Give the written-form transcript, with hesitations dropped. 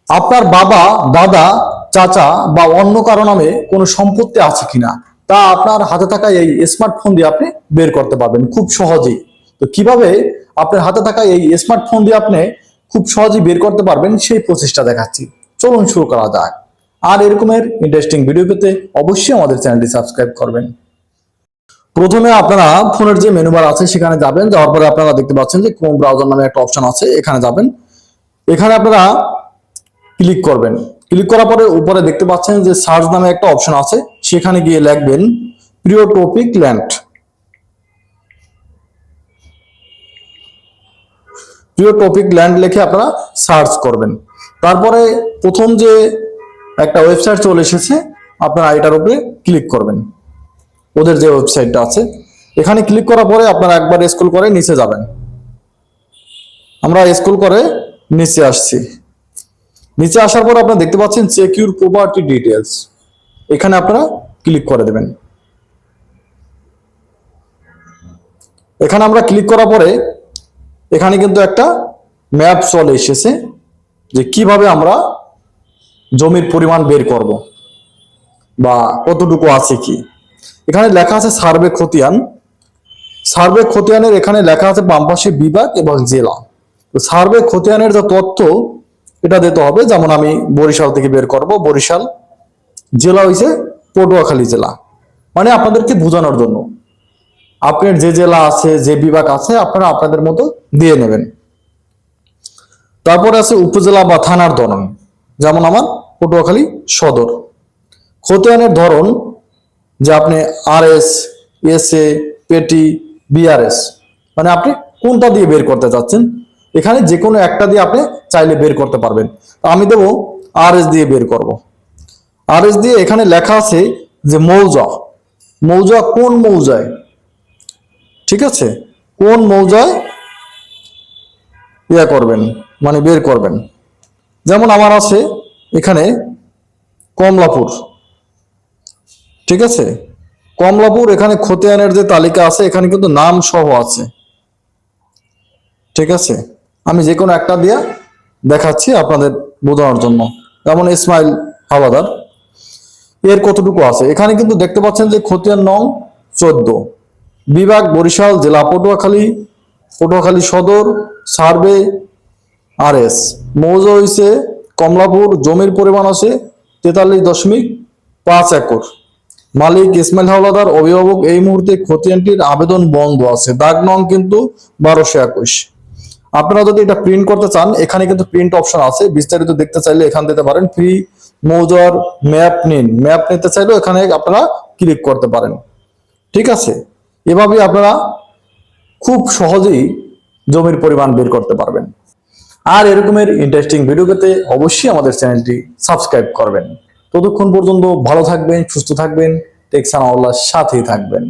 আপনার বাবা, দাদা, চাচা বা অন্য কারো নামে কোনো সম্পত্তি আছে কিনা তা আপনার হাতে থাকা এই স্মার্টফোন দিয়ে আপনি বের করতে পারবেন খুব সহজেই। তো কিভাবে আপনার হাতে থাকা এই স্মার্টফোন দিয়ে আপনি খুব সহজেই বের করতে পারবেন সেই প্রচেষ্টা দেখাচ্ছি। চলুন শুরু করা যাক। আর এরকমের ইন্টারেস্টিং ভিডিও পেতে অবশ্যই আমাদের চ্যানেলটি সাবস্ক্রাইব করবেন। প্রথমে আপনারা ফোনের যে মেনু বার আছে সেখানে যাবেন। যাওয়ার পরে আপনারা দেখতে পাচ্ছেন যে ক্রোম ব্রাউজার নামে একটা অপশন আছে, এখানে যাবেন। এখানে আপনারা ক্লিক করবেন। ক্লিক করার পরে উপরে দেখতে পাচ্ছেন যে সার্চ নামে একটা অপশন আছে, সেখানে গিয়ে লিখবেন প্রিয় টপিক ল্যান্ড। প্রিয় টপিক ল্যান্ড লিখে আপনারা সার্চ করবেন। তারপরে প্রথম যে একটা ওয়েবসাইট চলে এসেছে, আপনারা এটার উপরে ক্লিক করবেন। ওদের যে ওয়েবসাইটটা আছে এখানে ক্লিক করার পরে আপনারা একবার স্ক্রল করে নিচে যাবেন। আমরা স্ক্রল করে নিচে আসছি। নিচে আসার পর আপনারা দেখতে পাচ্ছেন চেক ইউর প্রপার্টি ডিটেলস, এখানে আপনারা ক্লিক করে দেবেন। এখানে আমরা ক্লিক করার পরে এখানে কিন্তু একটা ম্যাপ চলে এসেছে যে কিভাবে আমরা জমির পরিমাণ বের করব বা কতটুকু আছে কি। এখানে লেখা আছে সার্ভে খতিয়ান। সার্ভে খতিয়ানের এখানে লেখা আছে বাম পাশে বিভাগ এবং জেলা। তো সার্ভে খতিয়ানের যে তথ্য এটা দিতে হবে, যেমন আমি বরিশাল থেকে বের করব। বরিশাল জেলা হইছে পটুয়াখালী জেলা, মানে আপনাদেরকে বোঝানোর জন্য। আপনার যে জেলা আছে, যে বিভাগ আছে, আপনারা আপনাদের মতো দিয়ে নেবেন। তারপরে আছে উপজেলা বা থানার ধরন, যেমন আমার পটুয়াখালী সদর। খতিয়ানের ধরন যে আপনি আরএস, এসএ, পেটি, বিআরএস, মানে আপনি কোনটা দিয়ে বের করতে চাচ্ছেন। এখানে যে কোনো একটা দিয়ে আপনি চাইলে বের করতে পারবেন। আমি দেবো আরএস দিয়ে বের করব। আরএস দিয়ে এখানে লেখা আছে যে মৌজা, মৌজা কোন মৌজায়, ঠিক আছে, কোন মৌজায় ইয়া করবেন, মানে বের করবেন। যেমন আমার আছে এখানে কমলাপুর, ঠিক আছে, কমলাপুর। এখানে খতিয়ানের যে তালিকা আছে এখানে কিন্তু নাম সহ আছে, ঠিক আছে। আমি যে কোনো একটা দিয়ে দেখাচ্ছি আপনাদের বোঝানোর জন্য। যেমন ইসমাইল হাওলাদার, এর কতটুকু আছে এখানে কিন্তু দেখতে পাচ্ছেন যে খতিয়ান নং 14, বিভাগ বরিশাল, জেলা পটুয়াখালী, পটুয়াখালী সদর, সার্ভে আরএস, মৌজা হইছে কমলাপুর, জমির পরিমাণ আছে 43.5 একর, মালিক ইসমাইল হাওলাদার, অভিভাবক এই মুহূর্তে খতিয়ানটির আবেদন বন্ধ আছে, দাগ নং কিন্তু 1221। আপনারা যদি এটা প্রিন্ট করতে চান এখানে কিন্তু প্রিন্ট অপশন আছে, বিস্তারিত দেখতে চাইলে এখান দিতে পারেন। ফ্রি মৌজার ম্যাপ নিন, ম্যাপ নিতে চাইলেও এখানে আপনারা ক্লিক করতে পারেন, ঠিক আছে। এভাবে আপনারা খুব সহজেই জমির পরিমাণ বের করতে পারবেন। আর এরকমের ইন্টারেস্টিং ভিডিও পেতে অবশ্যই আমাদের চ্যানেলটি সাবস্ক্রাইব করবেন। ততক্ষণ পর্যন্ত ভালো থাকবেন, সুস্থ থাকবেন, টেক সানাউল্লাহর সাথেই থাকবেন।